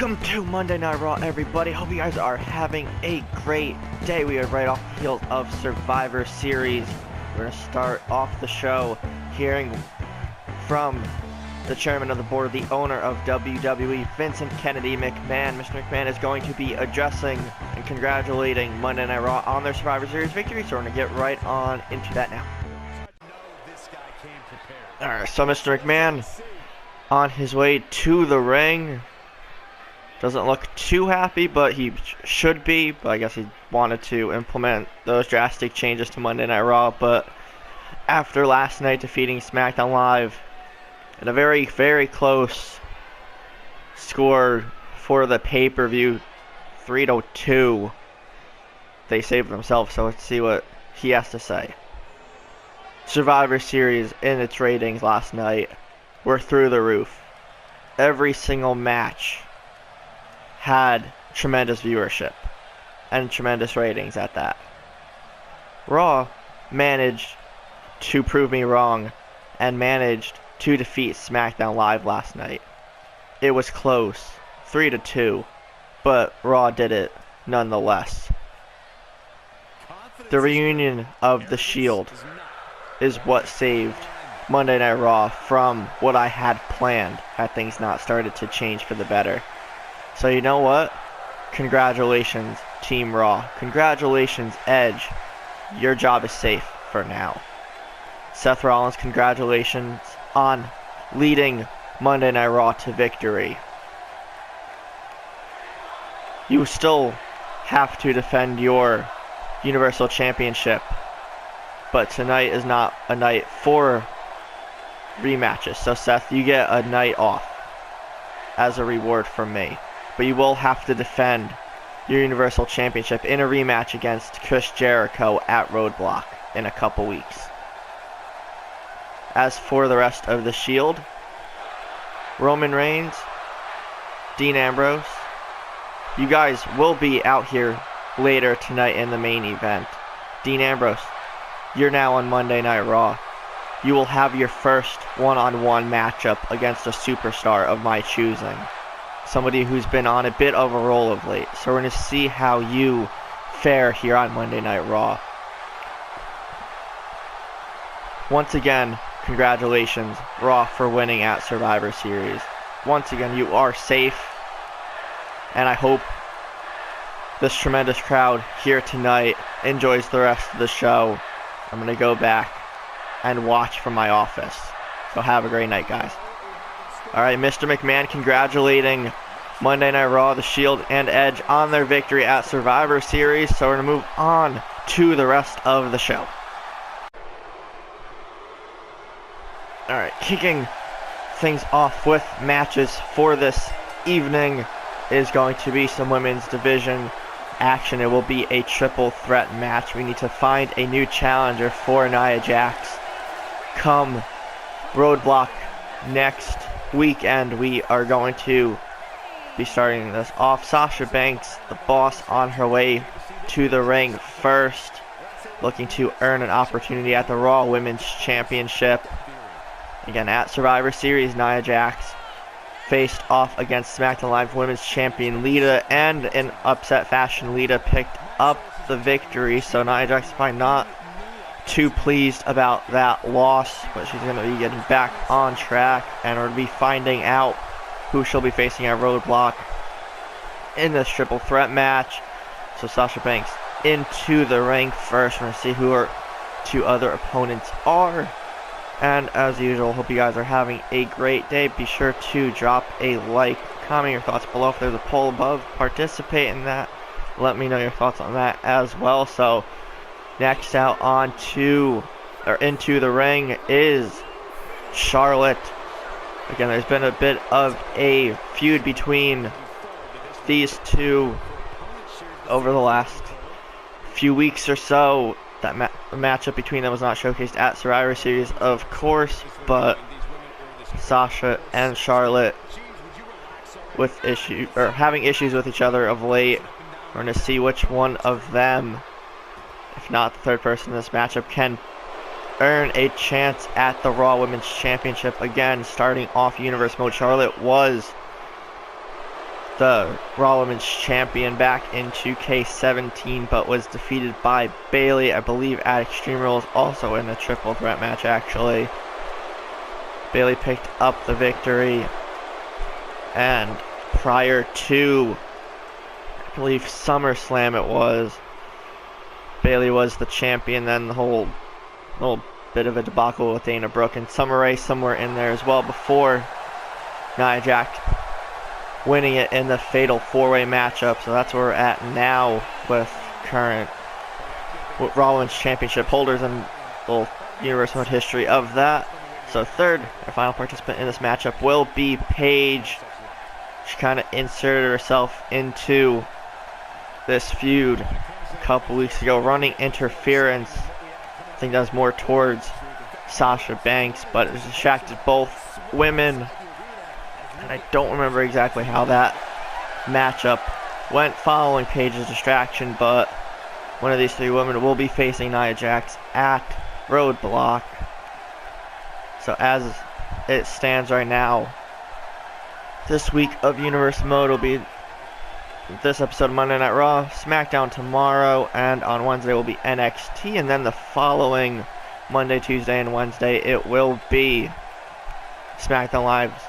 Welcome to Monday Night Raw, everybody. Hope you guys are having a great day. We are right off the heels of Survivor Series. We're going to start off the show hearing from the chairman of the board, the owner of WWE, Vincent Kennedy McMahon. Mr. McMahon is going to be addressing and congratulating Monday Night Raw on their Survivor Series victory, so we're going to get right on into that now. Alright, so Mr. McMahon on his way to the ring. Doesn't look too happy, but he should be. But I guess he wanted to implement those drastic changes to Monday Night Raw. But after last night defeating SmackDown Live in a very, very close score for the pay-per-view, 3-2, they saved themselves. So let's see what he has to say. Survivor Series in its ratings last night were through the roof. Every single match had tremendous viewership and tremendous ratings at that. Raw managed to prove me wrong and managed to defeat SmackDown Live last night. It was close, 3-2, but Raw did it nonetheless. The reunion of The Shield is what saved Monday Night Raw from what I had planned had things not started to change for the better. So you know what? Congratulations, Team Raw. Congratulations, Edge. Your job is safe for now. Seth Rollins, congratulations on leading Monday Night Raw to victory. You still have to defend your Universal Championship, but tonight is not a night for rematches. So Seth, you get a night off as a reward from me. But you will have to defend your Universal Championship in a rematch against Chris Jericho at Roadblock in a couple weeks. As for the rest of the Shield, Roman Reigns, Dean Ambrose, you guys will be out here later tonight in the main event. Dean Ambrose, you're now on Monday Night Raw. You will have your first one-on-one matchup against a superstar of my choosing. Somebody who's been on a bit of a roll of late. So we're going to see how you fare here on Monday Night Raw. Once again, congratulations, Raw, for winning at Survivor Series. Once again, you are safe. And I hope this tremendous crowd here tonight enjoys the rest of the show. I'm going to go back and watch from my office. So have a great night, guys. Alright, Mr. McMahon congratulating Monday Night Raw, The Shield, and Edge on their victory at Survivor Series. So we're going to move on to the rest of the show. Alright, kicking things off with matches for this evening is going to be some women's division action. It will be a triple threat match. We need to find a new challenger for Nia Jax. Come Roadblock next weekend, we are going to be starting this off. Sasha Banks, the boss, on her way to the ring first, looking to earn an opportunity at the Raw Women's Championship. Again, at Survivor Series, Nia Jax faced off against SmackDown Live Women's Champion Lita, and in upset fashion, Lita picked up the victory. So Nia Jax is probably not too pleased about that loss, but she's going to be getting back on track, and we're going to be finding out who she'll be facing at Roadblock in this triple threat match. So Sasha Banks into the ring first. We're going to see who her two other opponents are. And as usual, hope you guys are having a great day. Be sure to drop a like, comment your thoughts below. If there's a poll above, participate in that. Let me know your thoughts on that as well. So next out into the ring is Charlotte. Again, there's been a bit of a feud between these two over the last few weeks or so. That matchup between them was not showcased at Survivor Series, of course, but Sasha and Charlotte with having issues with each other of late. We're going to see which one of them, if not the third person in this matchup, can earn a chance at the Raw Women's Championship. Again, starting off Universe Mode, Charlotte was the Raw Women's Champion back in 2K17, but was defeated by Bayley, I believe, at Extreme Rules, also in a triple threat match, actually. Bayley picked up the victory, and prior to, I believe, SummerSlam it was, Bayley was the champion. Then the whole bit of a debacle with Dana Brooke and Summer Rae somewhere in there as well, before Nia Jax winning it in the fatal 4-way matchup. So that's where we're at now with current Raw Women's Championship holders and a little Universal history of that. So third, our final participant in this matchup will be Paige. She kind of inserted herself into this feud a couple weeks ago, running interference. I think that was more towards Sasha Banks, but it distracted both women. And I don't remember exactly how that matchup went following Paige's distraction, but one of these three women will be facing Nia Jax at Roadblock. So as it stands right now, this week of Universe Mode will be this episode of Monday Night Raw, SmackDown tomorrow, and on Wednesday will be NXT, and then the following Monday, Tuesday, and Wednesday it will be SmackDown Live's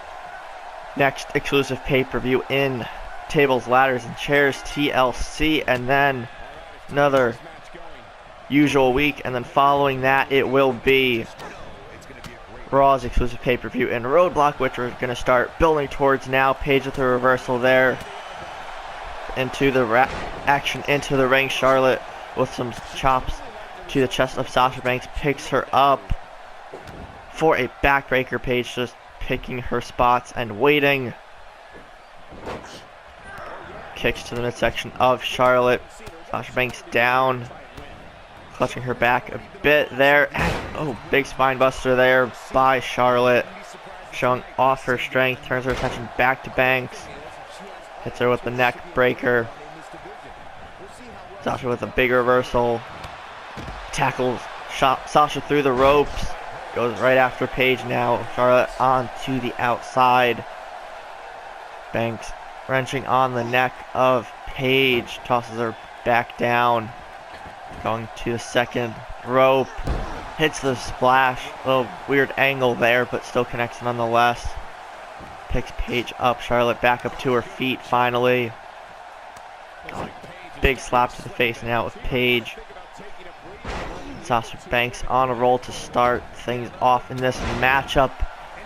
next exclusive pay-per-view in Tables, Ladders, and Chairs TLC, and then another usual week, and then following that it will be Raw's exclusive pay-per-view in Roadblock, which we're going to start building towards now. Paige with a reversal there into the action into the ring. Charlotte with some chops to the chest of Sasha Banks picks her up for a backbreaker. Paige just picking her spots and waiting. Kicks to the midsection of Charlotte. Sasha Banks down, clutching her back a bit there. Oh, big spine buster there by Charlotte, showing off her strength. Turns her attention back to Banks. Hits her with the neck breaker. Sasha with a big reversal. Tackles Sasha through the ropes. Goes right after Paige now. Charlotte onto the outside. Banks wrenching on the neck of Paige. Tosses her back down. Going to the second rope. Hits the splash. A little weird angle there, but still connects nonetheless. Picks Paige up. Charlotte back up to her feet finally. Oh, big slap to the face now with Paige. Sasha Banks on a roll to start things off in this matchup.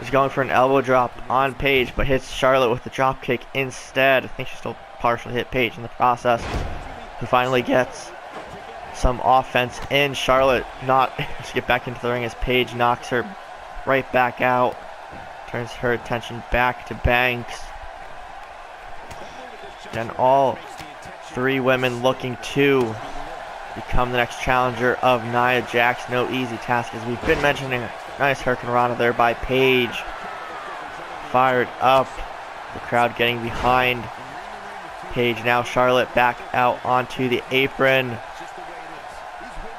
Is going for an elbow drop on Paige, but hits Charlotte with the drop kick instead. I think she still partially hit Paige in the process, who finally gets some offense in. Charlotte not able to get back into the ring as Paige knocks her right back out. Turns her attention back to Banks. And all three women looking to become the next challenger of Nia Jax. No easy task, as we've been mentioning. Nice Hurricane Rana there by Paige. Fired up. The crowd getting behind Paige now. Charlotte back out onto the apron.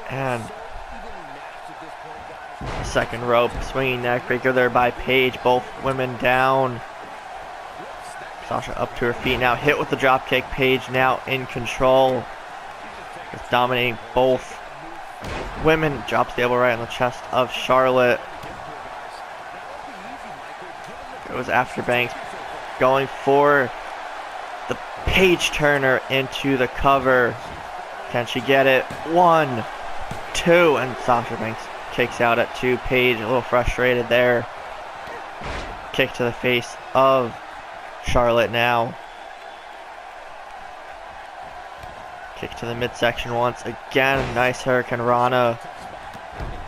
And second rope, swinging neck breaker there by Paige. Both women down. Sasha up to her feet now, hit with the drop kick. Paige now in control, just dominating both women. Drops the elbow right on the chest of Charlotte. Goes after Banks, going for the Paige turner into the cover. Can she get it? 1, 2, and Sasha Banks kicks out at 2. Paige a little frustrated there. Kick to the face of Charlotte now. Kick to the midsection once again. Nice Hurricane Rana.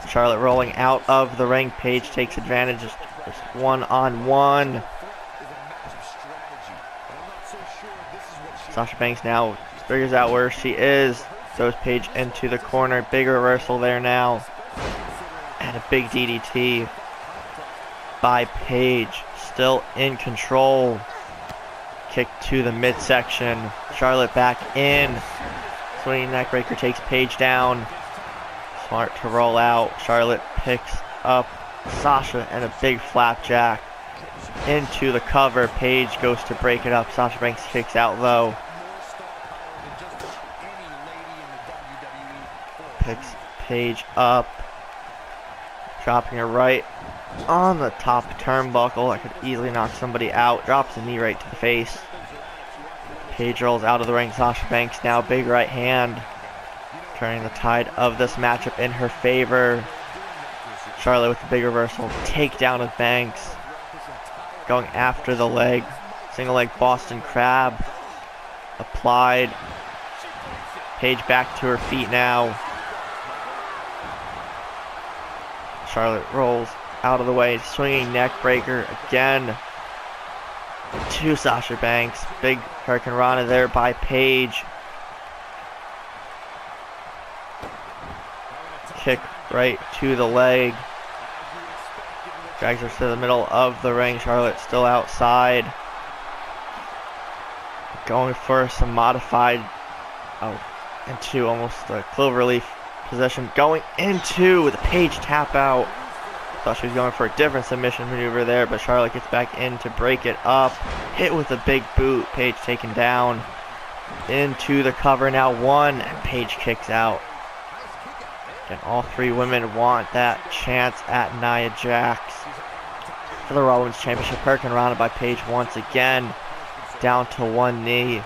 Charlotte rolling out of the ring. Paige takes advantage, just one-on-one. Sasha Banks now figures out where she is. Throws Paige into the corner. Big reversal there now. And a big DDT by Paige. Still in control. Kick to the midsection. Charlotte back in. Swinging neckbreaker takes Paige down. Smart to roll out. Charlotte picks up Sasha and a big flapjack. into the cover. Paige goes to break it up. Sasha Banks kicks out though. Picks Paige up. Dropping her right on the top turnbuckle. That could easily knock somebody out. Drops a knee right to the face. Paige rolls out of the ring. Sasha Banks now big right hand. Turning the tide of this matchup in her favor. Charlotte with the big reversal. Takedown of Banks. Going after the leg. Single leg Boston Crab. Applied. Paige back to her feet now. Charlotte rolls out of the way. Swinging neck breaker again. To Sasha Banks. Big Hurricane Rana there by Paige. Kick right to the leg. Drags her to the middle of the ring. Charlotte still outside. Going for some modified, into almost a cloverleaf position. Going into the Paige tap out. Thought she was going for a different submission maneuver there, but Charlotte gets back in to break it up. Hit with a big boot. Paige taken down. Into the cover now. One, and Paige kicks out. And all three women want that chance at Nia Jax for the Raw Women's Championship. Hurricane Rana by Paige once again. Down to one knee.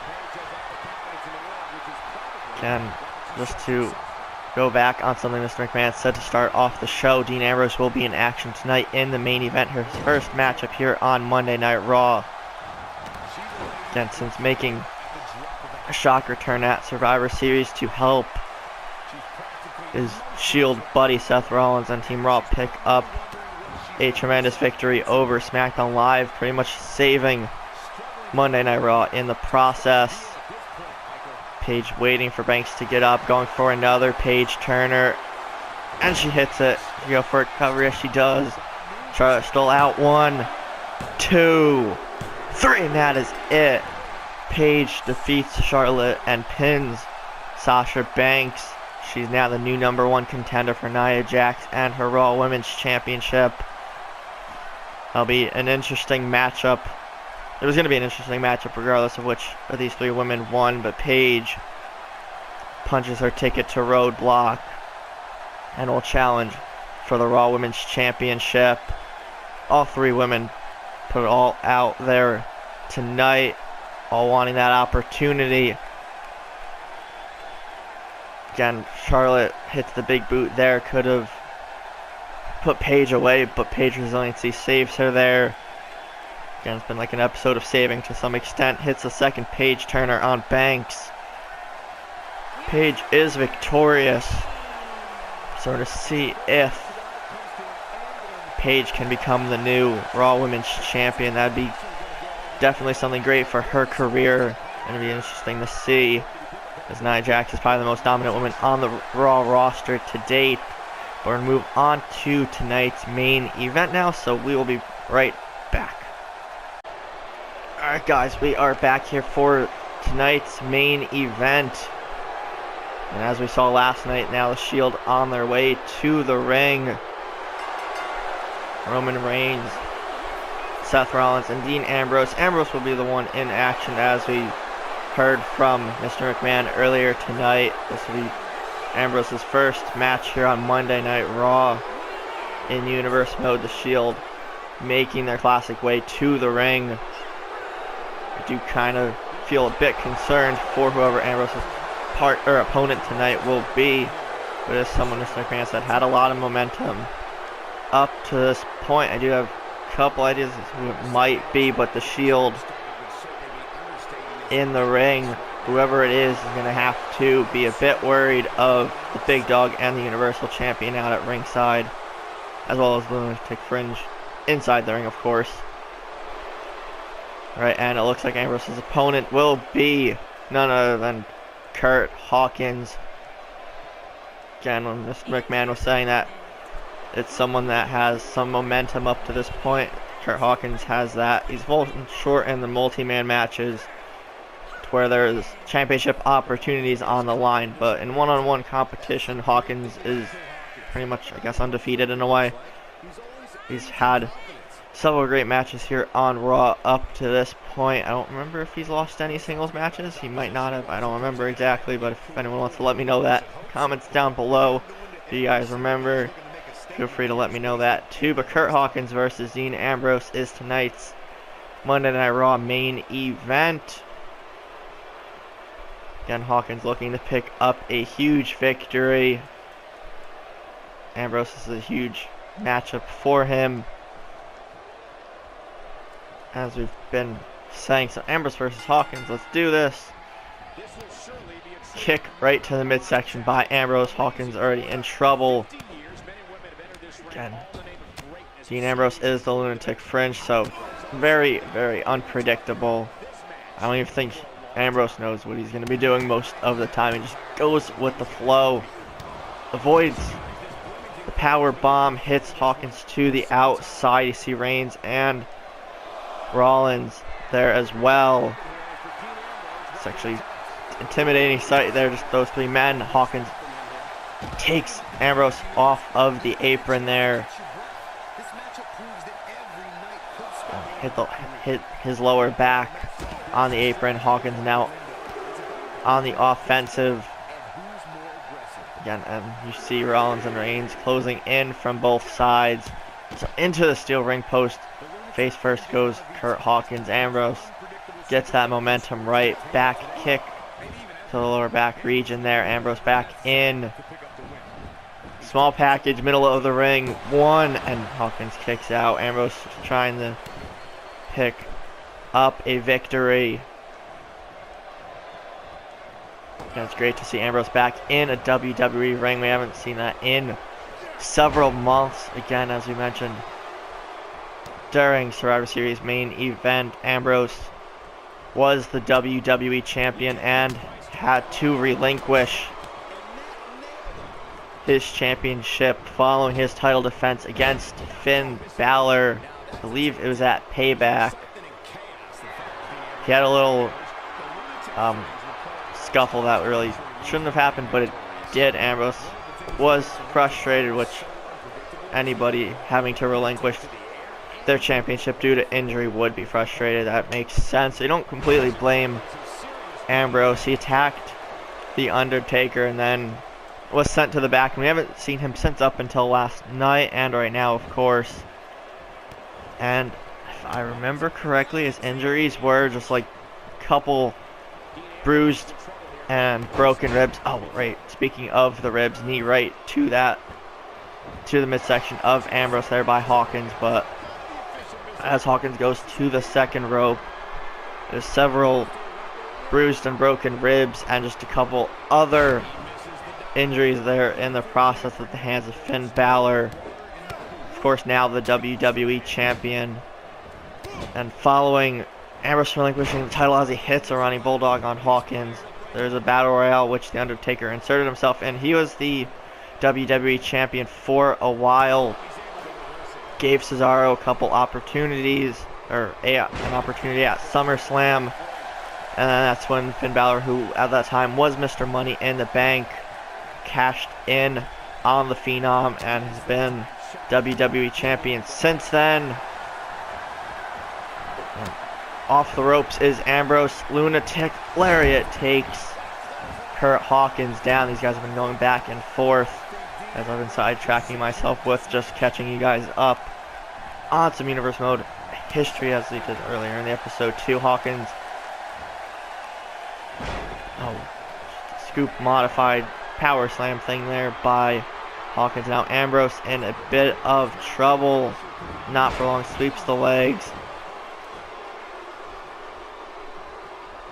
Again, just to go back on something Mr. McMahon said to start off the show, Dean Ambrose will be in action tonight in the main event, her first matchup here on Monday Night Raw. Again, since making a shock return at Survivor Series to help his Shield buddy Seth Rollins and Team Raw pick up a tremendous victory over SmackDown Live, pretty much saving Monday Night Raw in the process. Paige waiting for Banks to get up, going for another Paige Turner, and she hits it. She go for a cover, as she does. Charlotte still out. 1, 2, 3, and that is it. Paige defeats Charlotte and pins Sasha Banks. She's now the new #1 contender for Nia Jax and her Raw Women's Championship. That'll be an interesting matchup. It was going to be an interesting matchup regardless of which of these three women won, but Paige punches her ticket to Roadblock and will challenge for the Raw Women's Championship. All three women put it all out there tonight, all wanting that opportunity. Again, Charlotte hits the big boot there, could have put Paige away, but Paige resiliency saves her there. Again, it's been like an episode of saving to some extent. Hits the second Paige Turner on Banks. Paige is victorious. So to see if Paige can become the new Raw Women's Champion, that'd be definitely something great for her career. And it'd be interesting to see, as Nia Jax is probably the most dominant woman on the Raw roster to date. We're going to move on to tonight's main event now, so we will be right back. Alright guys, we are back here for tonight's main event. And as we saw last night, now the Shield on their way to the ring. Roman Reigns, Seth Rollins, and Dean Ambrose. Ambrose will be the one in action, as we heard from Mr. McMahon earlier tonight. This will be Ambrose's first match here on Monday Night Raw in Universe Mode. The Shield making their classic way to the ring. I do kind of feel a bit concerned for whoever Ambrose's opponent tonight will be. But as someone Mr. McMahon said had a lot of momentum up to this point. I do have a couple ideas as to who it might be, but the Shield in the ring, whoever it is going to have to be a bit worried of the big dog and the Universal Champion out at ringside, as well as the Lunatic Fringe inside the ring, of course. Right, and it looks like Ambrose's opponent will be none other than Kurt Hawkins. Again, when Mr. McMahon was saying that it's someone that has some momentum up to this point, Kurt Hawkins has that. He's fallen short in the multi-man matches where there's championship opportunities on the line, but in one-on-one competition, Hawkins is pretty much, I guess, undefeated in a way. He's had several great matches here on Raw up to this point. I don't remember if he's lost any singles matches. He might not have. I don't remember exactly, but if anyone wants to let me know that, comments down below. If you guys remember, feel free to let me know that too. But Curt Hawkins versus Dean Ambrose is tonight's Monday Night Raw main event. Again, Hawkins looking to pick up a huge victory. Ambrose is a huge matchup for him. As we've been saying, so Ambrose versus Hawkins, let's do this. Kick right to the midsection by Ambrose. Hawkins already in trouble. Again, Dean Ambrose is the lunatic fringe, so very, very unpredictable. I don't even think Ambrose knows what he's going to be doing most of the time. He just goes with the flow. Avoids the power bomb, hits Hawkins to the outside. You see Reigns and Rollins there as well. It's actually intimidating sight there, just those three men. Hawkins takes Ambrose off of the apron there. Hit his lower back on the apron. Hawkins now on the offensive. Again, and you see Rollins and Reigns closing in from both sides. So into the steel ring post. Face first goes Curt Hawkins. Ambrose gets that momentum right. Back kick to the lower back region there. Ambrose back in. Small package, middle of the ring. One, and Hawkins kicks out. Ambrose trying to pick up a victory. And it's great to see Ambrose back in a WWE ring. We haven't seen that in several months. Again, as we mentioned, during Survivor Series main event, Ambrose was the WWE champion and had to relinquish his championship following his title defense against Finn Balor. I believe it was at Payback. He had a little scuffle that really shouldn't have happened, but it did. Ambrose was frustrated, which anybody having to relinquish their championship due to injury would be frustrated. That makes sense. They don't completely blame Ambrose. He attacked The Undertaker and then was sent to the back, and we haven't seen him since up until last night and right now, of course. And if I remember correctly, his injuries were just like a couple bruised and broken ribs. Oh, right. Speaking of the ribs, knee right to the midsection of Ambrose there by Hawkins, but as Hawkins goes to the second rope, there's several bruised and broken ribs and just a couple other injuries there in the process at the hands of Finn Balor. Of course, now the WWE champion. And following Ambrose relinquishing the title as he hits a running bulldog on Hawkins, there's a battle royale which The Undertaker inserted himself in. He was the WWE champion for a while. Gave Cesaro a couple opportunities, or an opportunity at SummerSlam. And then that's when Finn Balor, who at that time was Mr. Money in the Bank, cashed in on the Phenom and has been WWE champion since then. Off the ropes is Ambrose. Lunatic Lariat takes Curt Hawkins down. These guys have been going back and forth as I've been sidetracking myself with just catching you guys up on some Universe Mode history as we did earlier in the episode too. Hawkins, scoop modified power slam thing there by Hawkins. Now Ambrose in a bit of trouble. Not for long, sweeps the legs.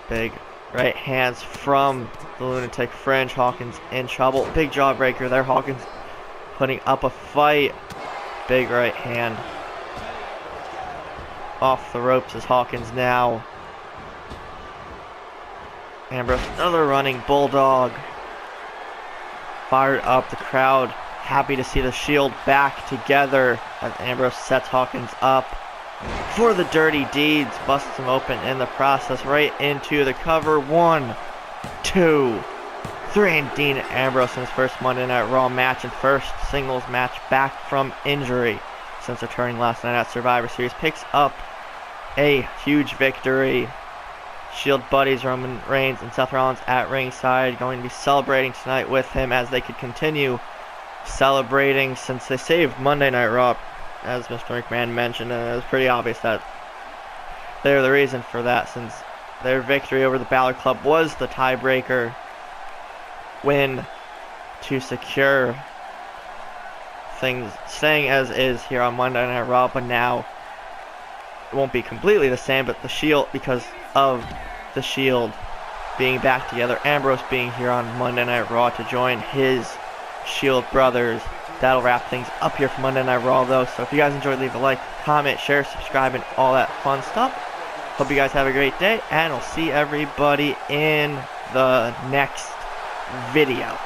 Big right hands from the Lunatic Fringe. Hawkins in trouble. Big jawbreaker there. Hawkins putting up a fight. Big right hand. Off the ropes is Hawkins now. Ambrose, another running bulldog. Fired up. The crowd happy to see the Shield back together as Ambrose sets Hawkins up for the dirty deeds. Busts him open in the process right into the cover. 1, 2, 3. And Dean Ambrose in his first Monday Night Raw match and first singles match back from injury since returning last night at Survivor Series, picks up a huge victory. Shield buddies Roman Reigns and Seth Rollins at ringside, going to be celebrating tonight with him as they could continue celebrating since they saved Monday Night Raw, as Mr. McMahon mentioned, and it was pretty obvious that they're the reason for that, since their victory over the Balor Club was the tiebreaker win to secure things staying as is here on Monday Night Raw. But now it won't be completely the same, but the Shield, because of the Shield being back together, Ambrose being here on Monday Night Raw to join his Shield brothers, that'll wrap things up here for Monday Night Raw though. So if you guys enjoyed, leave a like, comment, share, subscribe, and all that fun stuff. Hope you guys have a great day, and I'll see everybody in the next video.